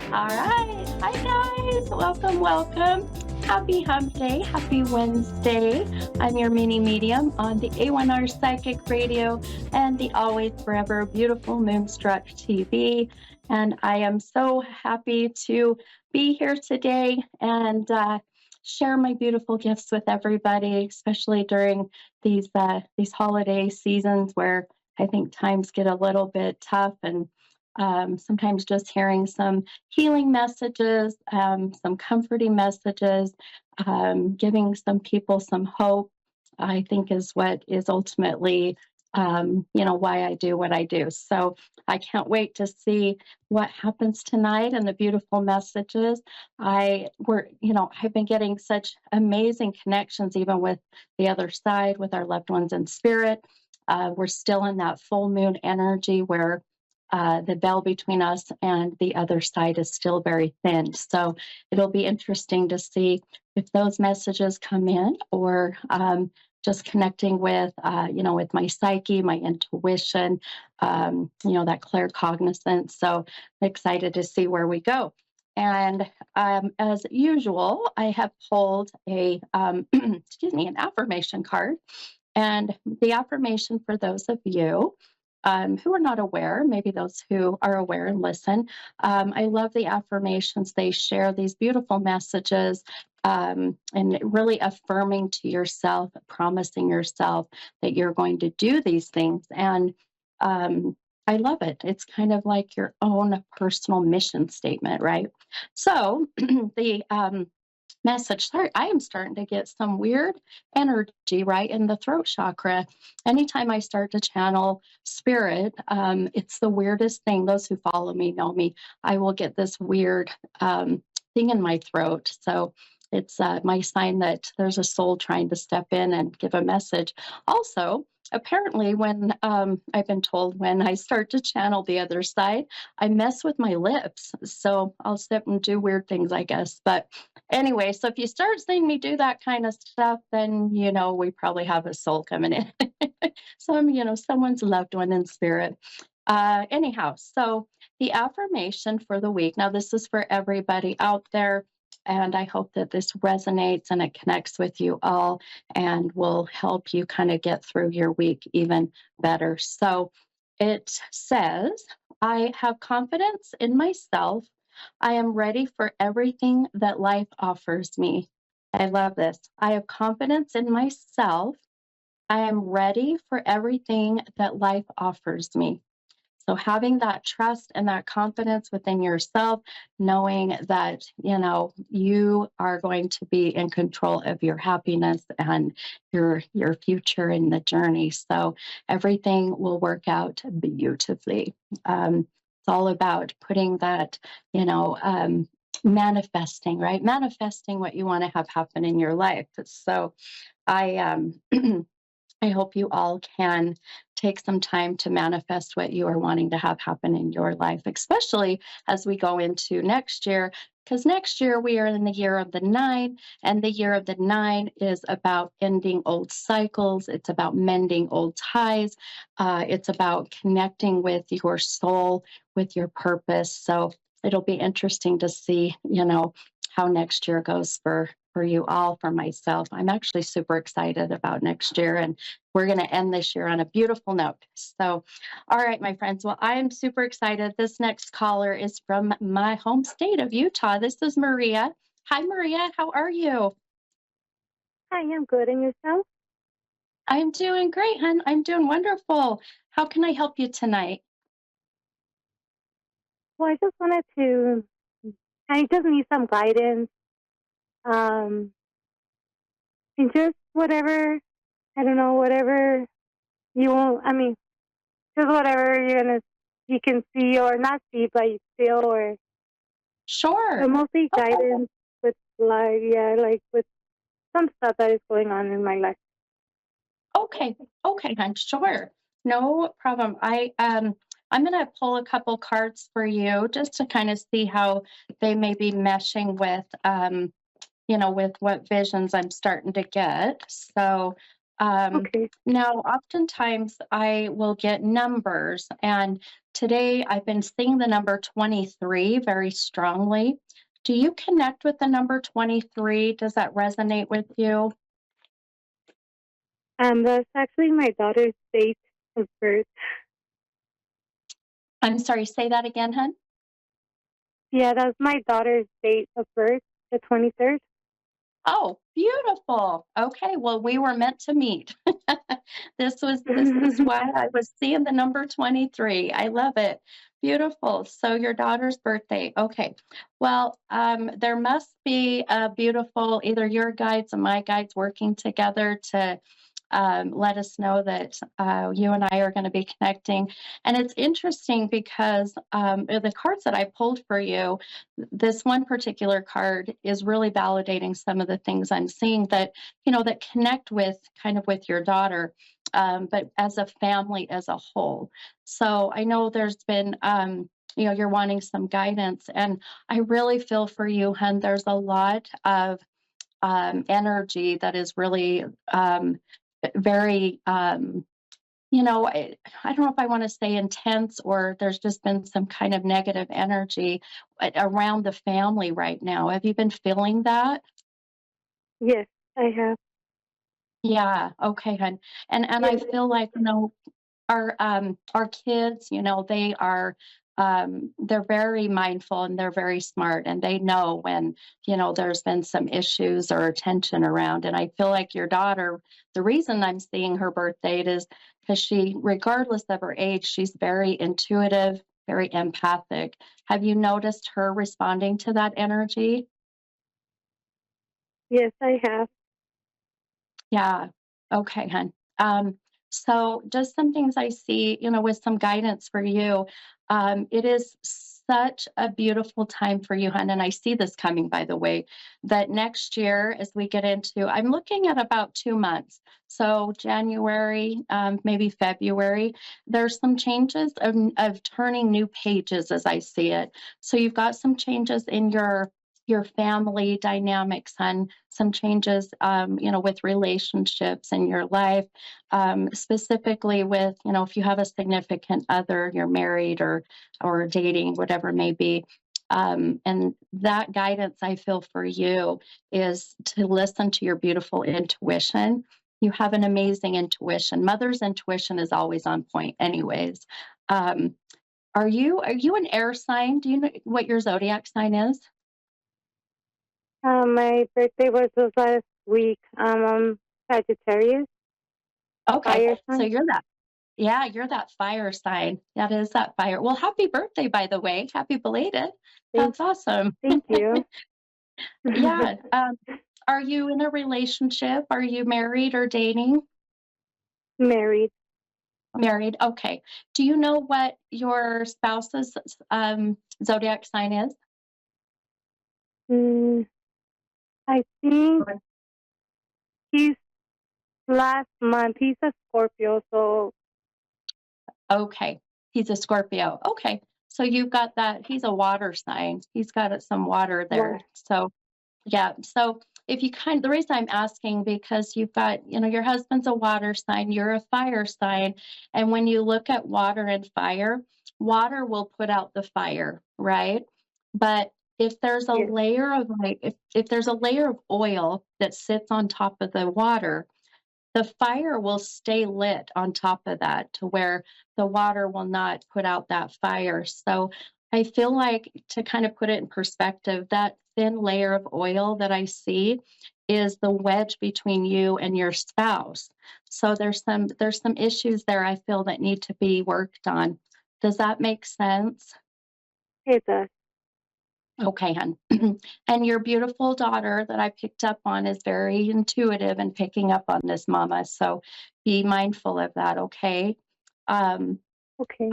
All right. Hi, guys. Welcome, welcome. Happy Hump Day. Happy Wednesday. I'm your mini medium on the A1R Psychic Radio and the Always Forever Beautiful Moonstruck TV. And I am so happy to be here today and share my beautiful gifts with everybody, especially during these holiday seasons where I think times get a little bit tough and sometimes just hearing some healing messages, some comforting messages, giving some people some hope, I think is what is ultimately, why I do what I do. So I can't wait to see what happens tonight and the beautiful messages. I've been getting such amazing connections, even with the other side, with our loved ones in spirit. We're still in that full moon energy where the veil between us and the other side is still very thin. So it'll be interesting to see if those messages come in or just connecting with my psyche, my intuition, that claircognizance. So I'm excited to see where we go. And as usual, I have pulled an affirmation card. And the affirmation for those of you who are not aware, maybe those who are aware and listen, I love the affirmations. They share these beautiful messages and really affirming to yourself, promising yourself that you're going to do these things. And I love it. It's kind of like your own personal mission statement, right? So the message. Sorry, I am starting to get some weird energy right in the throat chakra. Anytime I start to channel spirit, it's the weirdest thing. Those who follow me know me. I will get this weird thing in my throat. So it's my sign that there's a soul trying to step in and give a message. Also, apparently, when I've been told when I start to channel the other side, I mess with my lips. So I'll sit and do weird things, I guess. But anyway, so if you start seeing me do that kind of stuff, then we probably have a soul coming in. Someone's loved one in spirit. Anyhow, so the affirmation for the week. Now, this is for everybody out there, and I hope that this resonates and it connects with you all and will help you kind of get through your week even better. So it says, I have confidence in myself. I am ready for everything that life offers me. I love this. I have confidence in myself. I am ready for everything that life offers me. So having that trust and that confidence within yourself, knowing that, you are going to be in control of your happiness and your future in the journey. So everything will work out beautifully. It's all about putting that, manifesting, right? Manifesting what you want to have happen in your life. So I I hope you all can take some time to manifest what you are wanting to have happen in your life, especially as we go into next year. Because next year we are in the year of the nine, and the year of the nine is about ending old cycles. It's about mending old ties. It's about connecting with your soul, with your purpose. So it'll be interesting to see, how next year goes for you all, for myself. I'm actually super excited about next year, and we're going to end this year on a beautiful note. So, all right, my friends. Well, I am super excited. This next caller is from my home state of Utah. This is Maria. Hi, Maria. How are you? Hi, I'm good. And yourself? I'm doing great, hon. I'm doing wonderful. How can I help you tonight? Well, I just need some guidance. Um, and just whatever, I don't know, whatever you want. I mean, just whatever you can see or not see, but you feel, or Sure. mostly Okay. guidance with like with some stuff that is going on in my life. Okay. Okay, hon. Sure. No problem. I'm gonna pull a couple cards for you just to kind of see how they may be meshing with with what visions I'm starting to get. So Okay. Now, oftentimes I will get numbers, and today I've been seeing the number 23 very strongly. Do you connect with the number 23? Does that resonate with you? That's actually my daughter's date of birth. I'm sorry, say that again, hun. Yeah, that's my daughter's date of birth, the 23rd. Oh, beautiful. Okay, well, we were meant to meet. This is why I was seeing the number 23. I love it. Beautiful. So your daughter's birthday. Okay. Well, there must be a beautiful either your guides and my guides working together to let us know that you and I are going to be connecting. And it's interesting because the cards that I pulled for you, this one particular card is really validating some of the things I'm seeing that, that connect with kind of with your daughter, but as a family as a whole. So I know there's been, you're wanting some guidance, and I really feel for you, hun. There's a lot of energy that is really very I don't know if I want to say intense, or there's just been some kind of negative energy around the family right now. Have you been feeling that? Yes, I have. Yeah, okay, hun. And I feel like, our kids, they are they're very mindful and they're very smart, and they know when, there's been some issues or tension around. And I feel like your daughter, the reason I'm seeing her birth date is because she, regardless of her age, she's very intuitive, very empathic. Have you noticed her responding to that energy? Yes, I have. Yeah. Okay, hun. So just some things I see, with some guidance for you. It is such a beautiful time for you, hun. And I see this coming, by the way, that next year, as we get into, I'm looking at about 2 months. So January, maybe February, there's some changes of turning new pages as I see it. So you've got some changes in your family dynamics, and some changes, with relationships in your life, specifically with, if you have a significant other, you're married or dating, whatever it may be. And that guidance I feel for you is to listen to your beautiful intuition. You have an amazing intuition. Mother's intuition is always on point, anyways. Um, are you an air sign? Do you know what your zodiac sign is? My birthday was last week. I'm Sagittarius, Okay, fire so sign. you're that fire sign. That is that fire. Well, happy birthday, by the way. Happy belated. Thank, That's awesome. thank you. Yeah. Are you in a relationship? Are you married or dating? Married. Married. Okay. Do you know what your spouse's zodiac sign is? Mm, I think he's last month. He's a Scorpio, so Okay. He's a Scorpio. Okay. So you've got that. He's a water sign. He's got some water what? there. So yeah. So if you the reason I'm asking, because you've got, your husband's a water sign, you're a fire sign. And when you look at water and fire, water will put out the fire, right? But if there's a Yes, layer of like, if there's a layer of oil that sits on top of the water, the fire will stay lit on top of that to where the water will not put out that fire. So I feel like, to kind of put it in perspective, that thin layer of oil that I see is the wedge between you and your spouse. So there's some issues there I feel that need to be worked on. Does that make sense? it does. Okay, hon. And your beautiful daughter that I picked up on is very intuitive and picking up on this, mama. So be mindful of that, okay? Um, Okay.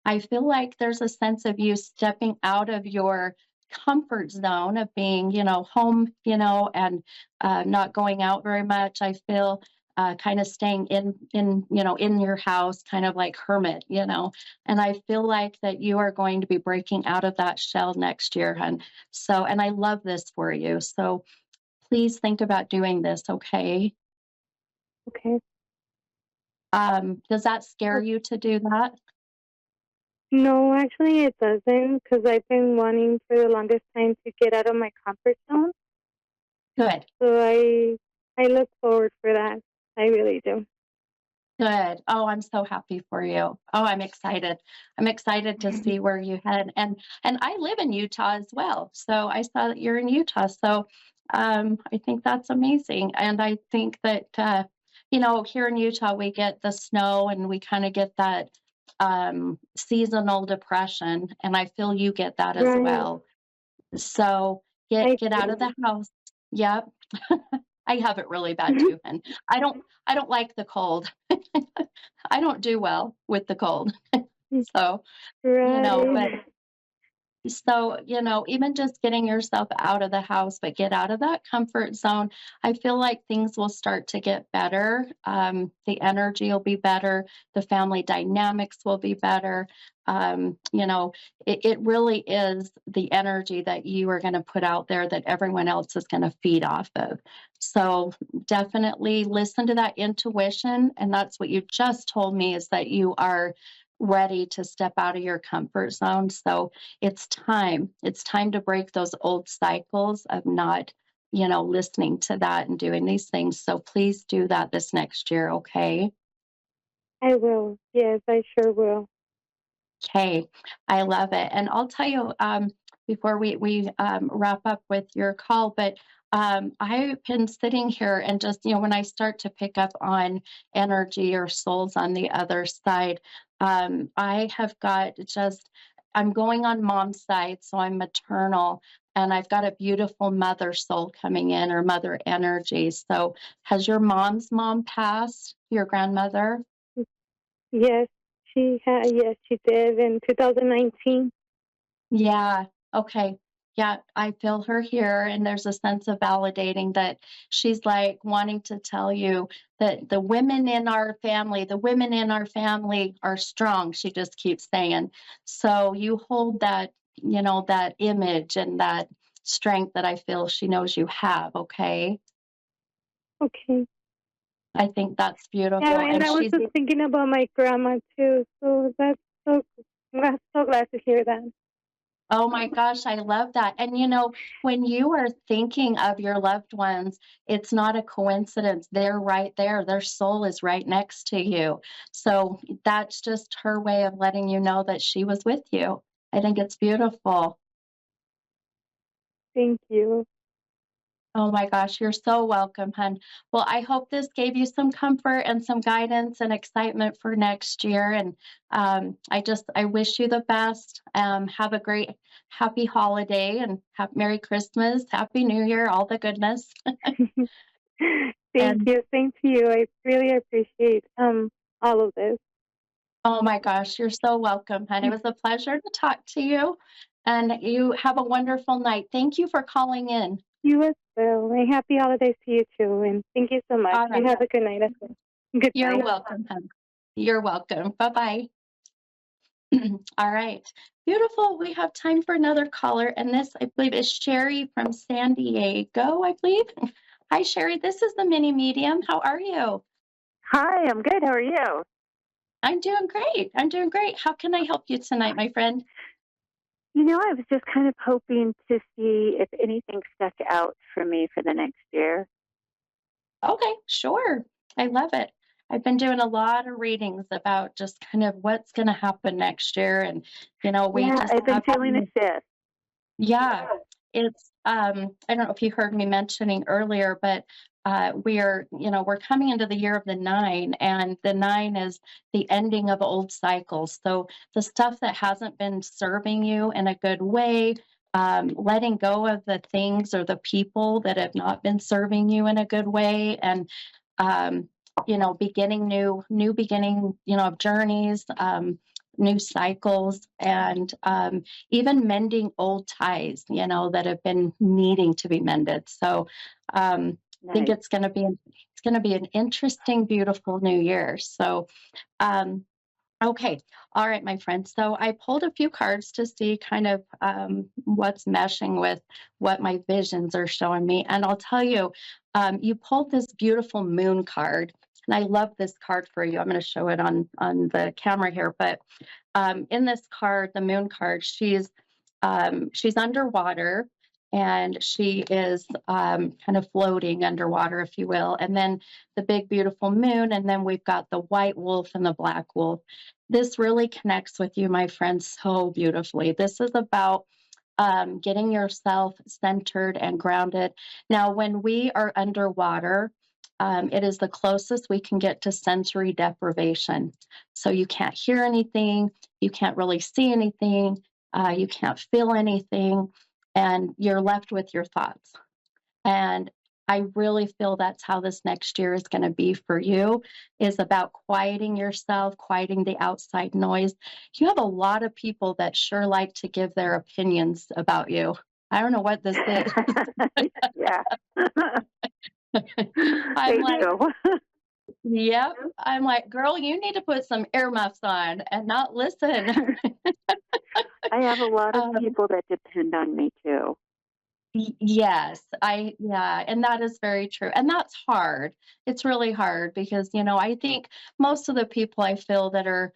I feel like there's a sense of you stepping out of your comfort zone of being, home, and not going out very much. I feel kind of staying in your house, kind of like hermit, And I feel like that you are going to be breaking out of that shell next year, hun. So, and I love this for you. So please think about doing this, okay? Okay. Does that scare Oh, you to do that? no, actually, it doesn't, because I've been wanting for the longest time to get out of my comfort zone. Good. So I look forward for that. I really do. Good. Oh, I'm so happy for you. Oh, I'm excited. I'm excited to see where you head. And I live in Utah as well. So I saw that you're in Utah. So I think that's amazing. And I think that here in Utah we get the snow and we kind of get that seasonal depression. And I feel you get that as Right. well. So I get out of do. the house. Yep. I have it really bad too, and I don't like the cold. I don't do well with the cold. So, but Right. even just getting yourself out of the house, but get out of that comfort zone, I feel like things will start to get better. The energy will be better. The family dynamics will be better. It really is the energy that you are going to put out there that everyone else is going to feed off of. So definitely listen to that intuition. And that's what you just told me is that you are ready to step out of your comfort zone. So it's time. It's time to break those old cycles of not, listening to that and doing these things. So please do that this next year, okay? I will. Yes, I sure will. Okay, I love it. And I'll tell you before we wrap up with your call, but I've been sitting here and just, when I start to pick up on energy or souls on the other side, I have got just, I'm going on mom's side, so I'm maternal. And I've got a beautiful mother soul coming in or mother energy. So, has your mom's mom passed, your grandmother? Yes, yes, she did in 2019. Yeah. Okay. Yeah, I feel her here. And there's a sense of validating that she's like wanting to tell you that the women in our family are strong. She just keeps saying. So you hold that, that image and that strength that I feel she knows you have. Okay. Okay. I think that's Yeah, beautiful. and And I was she's just thinking about my grandma too. So so I'm so glad to hear that. Oh my gosh, I love that. And when you are thinking of your loved ones, it's not a coincidence. They're right there. Their soul is right next to you. So that's just her way of letting you know that she was with you. I think it's beautiful. Thank you. Oh my gosh, you're so welcome, hun. Well, I hope this gave you some comfort and some guidance and excitement for next year. And I wish you the best. Have a great, happy holiday and have Merry Christmas, Happy New Year, all the goodness. Thank And you. Same to you. I really appreciate all of this. oh my gosh, you're so welcome, hun. It was a pleasure to talk to you. And you have a wonderful night. Thank you for calling in. You as well. And happy holidays to you too. And thank you so much. All You right. have a good night as well. You're Goodbye. welcome, hun. You're welcome. Bye bye. All right. Beautiful. We have time for another caller. And this, I believe, is Sherry from San Diego, I believe. Hi, Sherry. This is the mini medium. How are you? Hi, I'm good. How are you? I'm doing great. I'm doing great. How can I help you tonight, my friend? I was just kind of hoping to see if anything stuck out for me for the next year. Okay, sure. I love it. I've been doing a lot of readings about just kind of what's going to happen next year. And, we Yeah, just I've been have feeling a shift. Yeah, it's I don't know if you heard me mentioning earlier, but we're coming into the year of the nine, and the nine is the ending of old cycles. So the stuff that hasn't been serving you in a good way, letting go of the things or the people that have not been serving you in a good way, and um, beginning new beginning, of journeys, new cycles, and even mending old ties, that have been needing to be mended. So I think Nice. it's going to be an interesting, beautiful new year. So um, okay, all right, my friend. So I pulled a few cards to see kind of what's meshing with what my visions are showing me, and I'll tell you, you pulled this beautiful moon card. and I love this card for you. I'm going to show it on the camera here, but in this card, the moon card, she's underwater and she is kind of floating underwater, if you will. And then the big, beautiful moon. And then we've got the white wolf and the black wolf. This really connects with you, my friend, so beautifully. This is about getting yourself centered and grounded. Now, when we are underwater, it is the closest we can get to sensory deprivation. So you can't hear anything, you can't really see anything, you can't feel anything, and you're left with your thoughts. And I really feel that's how this next year is going to be for you, is about quieting yourself, quieting the outside noise. You have a lot of people that sure like to give their opinions about you. I don't know what this is. Yeah. I'm They like, do. yep. I'm like, girl, you need to put some earmuffs on and not listen. I have a lot of um, people that depend on me too. Yes, yeah, and that is very true. And that's hard. It's really hard because, I think most of the people I feel that are,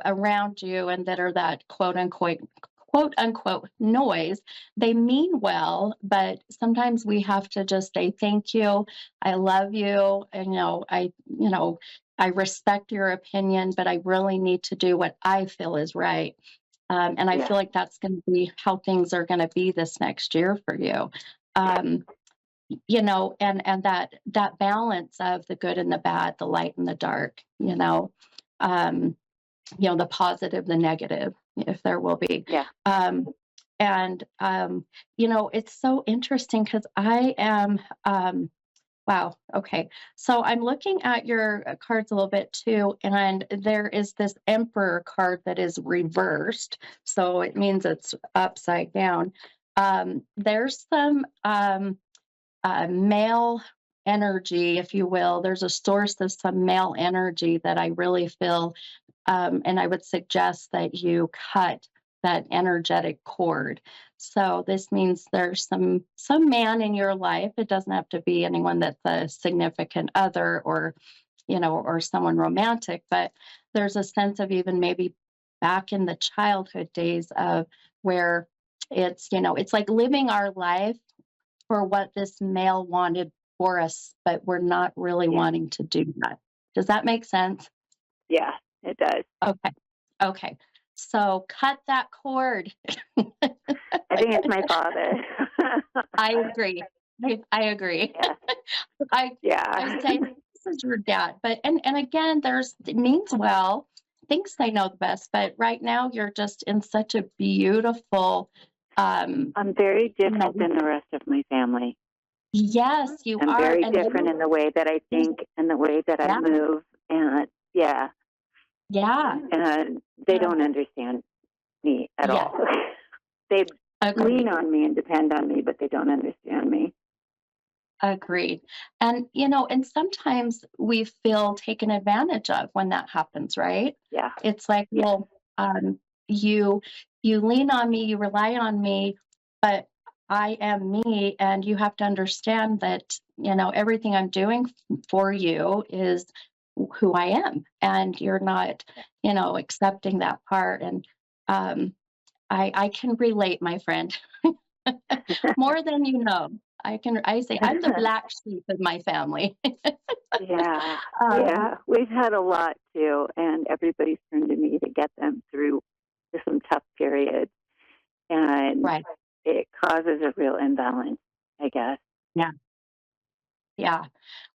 around you and that are that quote unquote noise, they mean well, but sometimes we have to just say thank you. I love you. And, I respect your opinion, but I really need to do what I feel is right. And I Yeah. feel like that's going to be how things are going to be this next year for you. Um, and that balance of the good and the bad, the light and the dark, um, the positive, the negative, if there will be. Yeah. And it's so interesting because I am wow. Okay. So I'm looking at your cards a little bit too, and there is this Emperor card that is reversed. So it means it's upside down. There's some male energy, if you will. There's a source of some male energy that I really feel, and I would suggest that you cut that energetic cord. So this means there's some man in your life. It doesn't have to be anyone that's a significant other or someone romantic, but there's a sense of even maybe back in the childhood days of where it's like living our life for what this male wanted for us, but we're not really Yeah. wanting to do that. Does that make sense? Yeah, it does. Okay. Okay. So cut that cord. I think it's my father. I agree. I agree. Yeah. I I Yeah. say this is your dad, but and again, it means well. Thinks they know the best, but right now you're just in such a beautiful, I'm very you know, different than the rest of my family. yes, you I'm are, very and different in the way that I think and the way that I yeah, move. And yeah, yeah, and they don't understand me at yeah, all. They lean agreed. on me and depend on me, but they don't understand me. Agreed. And, and sometimes we feel taken advantage of when that happens, right? Yeah. It's like, Yeah. well, you you lean on me, you rely on me, but I am me, and you have to understand that, everything I'm doing for you is who I am, and you're not, accepting that part. And I can relate, my friend. More than you know. I say I'm the black sheep of my family. Yeah. um, Yeah. We've had a lot too, and everybody's turned to me to get them through some tough periods. And right. it causes a real imbalance, I guess. Yeah. Yeah.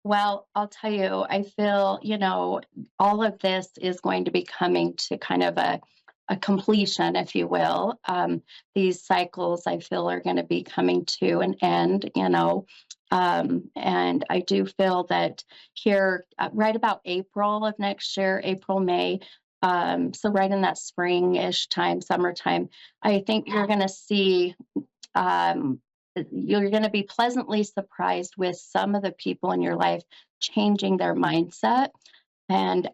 Well, I'll tell you, I feel, all of this is going to be coming to kind of a completion, if you will. These cycles, I feel, are going to be coming to an end, and I do feel that here, right about April of next year, April, May, so right in that spring-ish time, summertime, I think you're going to see um, you're going to be pleasantly surprised with some of the people in your life changing their mindset and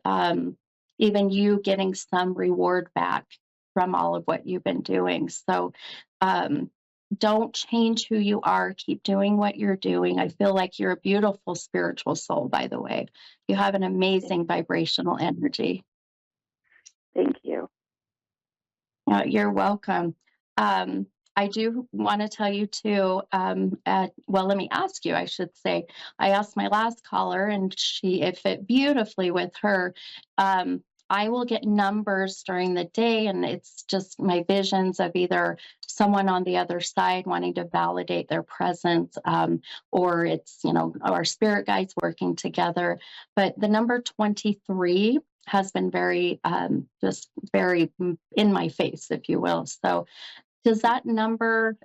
even you getting some reward back from all of what you've been doing. So, um, don't change who you are. Keep doing what you're doing. I feel like you're a beautiful spiritual soul, by the way. You have an amazing vibrational energy. Thank you. You're welcome. Um, I do want to tell you too. Well, let me ask you. I should say. I asked my last caller, and it fit beautifully with her. I will get numbers during the day, and it's just my visions of either someone on the other side wanting to validate their presence, or it's our spirit guides working together. But the number 23 has been very just very in my face, if you will. So does that number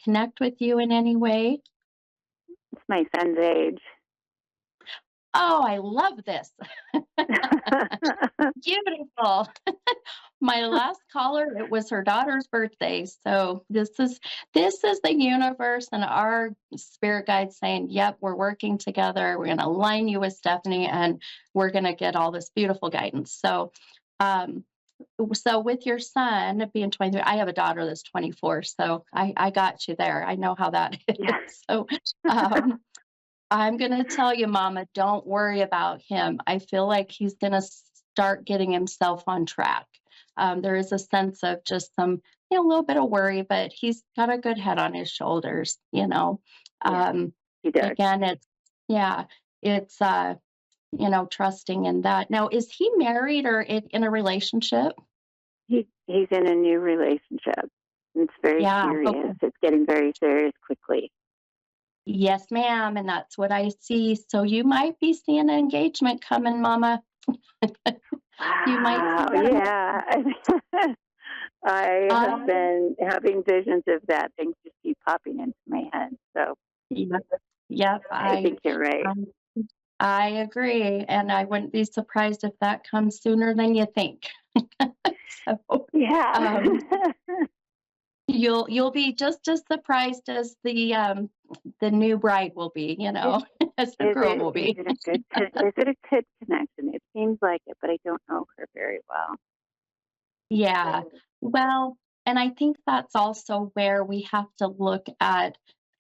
connect with you in any way? It's my son's age. Oh, I love this. Beautiful. My last caller, it was her daughter's birthday. So this is the universe and our spirit guide saying, yep, we're working together. We're going to align you with Stephanie and we're going to get all this beautiful guidance. So with your son being 23, I have a daughter that's 24, so I got you there. I know how that is. Yeah. So um, I'm going to tell you, Mama, don't worry about him. I feel like he's going to start getting himself on track. There is a sense of just some, a little bit of worry, but he's got a good head on his shoulders. Yeah, Um, he does. Again, it's trusting in that. Now, is he married or in a relationship? He's in a new relationship. It's very Yeah. serious. Okay. It's getting very serious quickly. Yes, ma'am. And that's what I see. So you might be seeing an engagement coming, Mama. You might see Wow. that. Yeah. I have Uh, been having visions of that. Things just keep popping into my head. So yep. Yep. I think you're right. I, I agree. And I wouldn't be surprised if that comes sooner than you think. So, Yeah. um, you'll be just as surprised as the new bride will be, is, as the is groom it will be. is it a good connection? It seems like it, but I don't know her very well. Yeah. Well, and I think that's also where we have to look at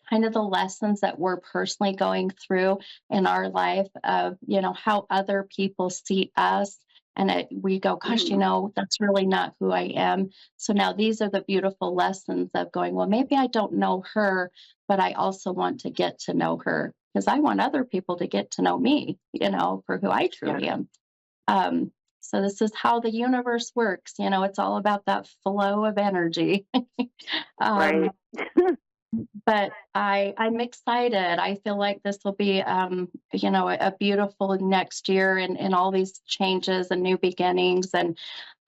kind of the lessons that we're personally going through in our life of, how other people see us. And we go, gosh, Mm, that's really not who I am. So now these are the beautiful lessons of going, well, maybe I don't know her, but I also want to get to know her because I want other people to get to know me, for who I yeah. truly am. Um, so this is how the universe works. It's all about that flow of energy. Right. um, but I'm excited. I feel like this will be, a beautiful next year and all these changes and new beginnings. And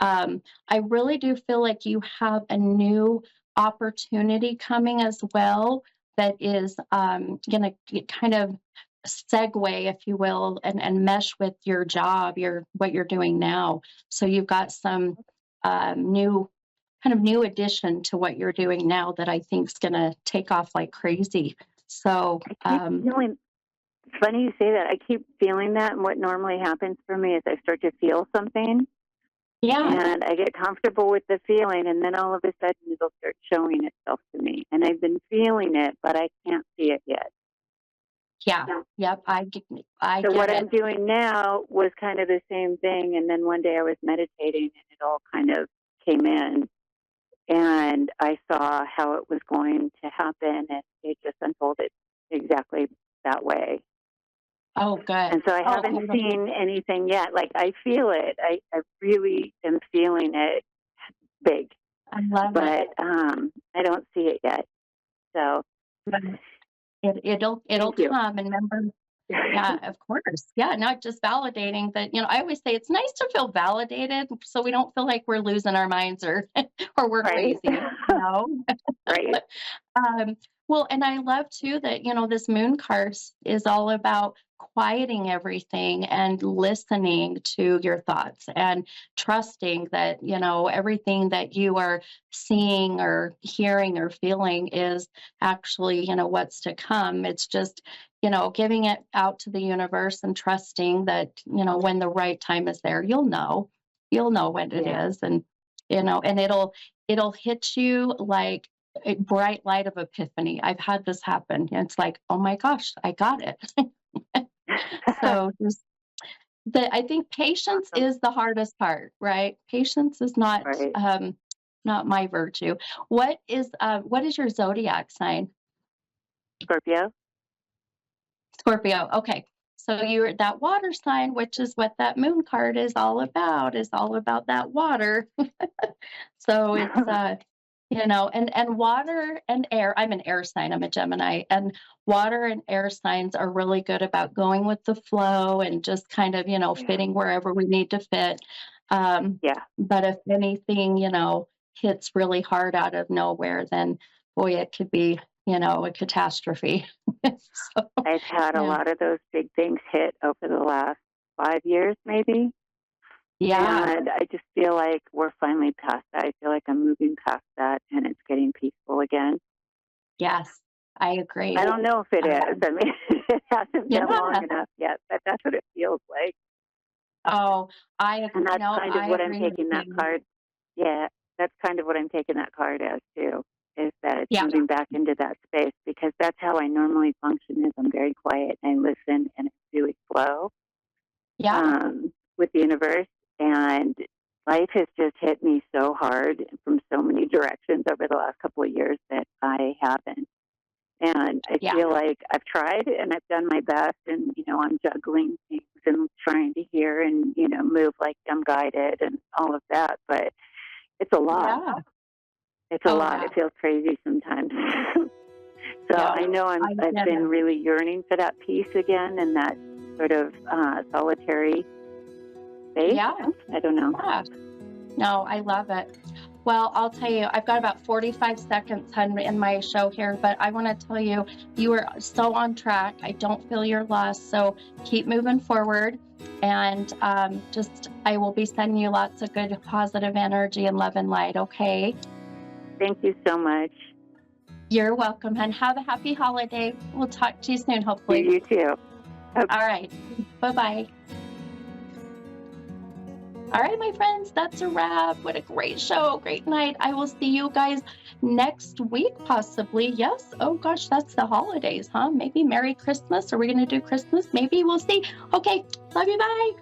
I really do feel like you have a new opportunity coming as well that is going to kind of segue, if you will, and mesh with your job, what you're doing now. So you've got some new kind of new addition to what you're doing now that I think is going to take off like crazy. So, I keep feeling. Funny you say that. I keep feeling that, and what normally happens for me is I start to feel something, yeah, and I get comfortable with the feeling, and then all of a sudden it'll start showing itself to me. And I've been feeling it, but I can't see it yet. yeah, yep, I So get what I'm it. doing now was kind of the same thing, and then one day I was meditating, and it all kind of came in, and I saw how it was going to happen, and it just unfolded exactly that way. Oh, good. And so I Oh, haven't beautiful. seen anything yet. Like I feel it. I really am feeling it big, I love it. but I don't see it yet. So It'll thank you. come. And remember, yeah, of course. Yeah, not just validating, but I always say it's nice to feel validated so we don't feel like we're losing our minds or or we're Right. crazy. Right. Um, well, and I love too that, this moon card is all about quieting everything and listening to your thoughts and trusting that, everything that you are seeing or hearing or feeling is actually, what's to come. It's just, giving it out to the universe and trusting that, when the right time is there, you'll know when it Yeah. is. And, and it'll hit you like a bright light of epiphany. I've had this happen. It's like, oh my gosh, I got it. So just I think patience Awesome. is the hardest part, right? Patience is not Right. not my virtue. What is your zodiac sign? Scorpio? Scorpio. Okay. So you're that water sign, which is what that moon card is all about that water. So it's and water and air. I'm an air sign. I'm a Gemini, and water and air signs are really good about going with the flow and just kind of, Yeah. fitting wherever we need to fit. Yeah. But if anything, hits really hard out of nowhere, then boy, it could be, a catastrophe. So, I've had a yeah. lot of those big things hit over the last 5 years, maybe. Yeah. And I just feel like we're finally past that. I feel like I'm moving past that and it's getting peaceful again. Yes, I agree. I don't know if it is. Um, I mean, it hasn't been long yeah. enough yet, but that's what it feels like. Oh, And that's no, kind of I what I'm agree with taking that you. card. Yeah, that's kind of what I'm taking that card as too, is that it's Yeah. moving back into that space because that's how I normally function is I'm very quiet and I listen and it's really slow Yeah. with the universe. And life has just hit me so hard from so many directions over the last couple of years that I haven't. And I Yeah. feel like I've tried and I've done my best and, I'm juggling things and trying to hear and, move like I'm guided and all of that. But it's a lot. Yeah. It's a Oh, lot. yeah. It feels crazy sometimes. So Yeah. I know I I've get been it. really yearning for that peace again and that sort of solitary space. Yeah. I don't know. Yeah. No, I love it. Well, I'll tell you, I've got about 45 seconds in my show here, but I want to tell you, you are so on track. I don't feel you're lost. So keep moving forward. And I will be sending you lots of good, positive energy and love and light. Okay. Thank you so much. You're welcome. And have a happy holiday. We'll talk to you soon, hopefully. You too. All right. Bye-bye. All right, my friends, that's a wrap. What a great show. Great night. I will see you guys next week, possibly. Yes. Oh, gosh, that's the holidays, huh? Maybe Merry Christmas. Are we going to do Christmas? Maybe. We'll see. Okay. Love you. Bye.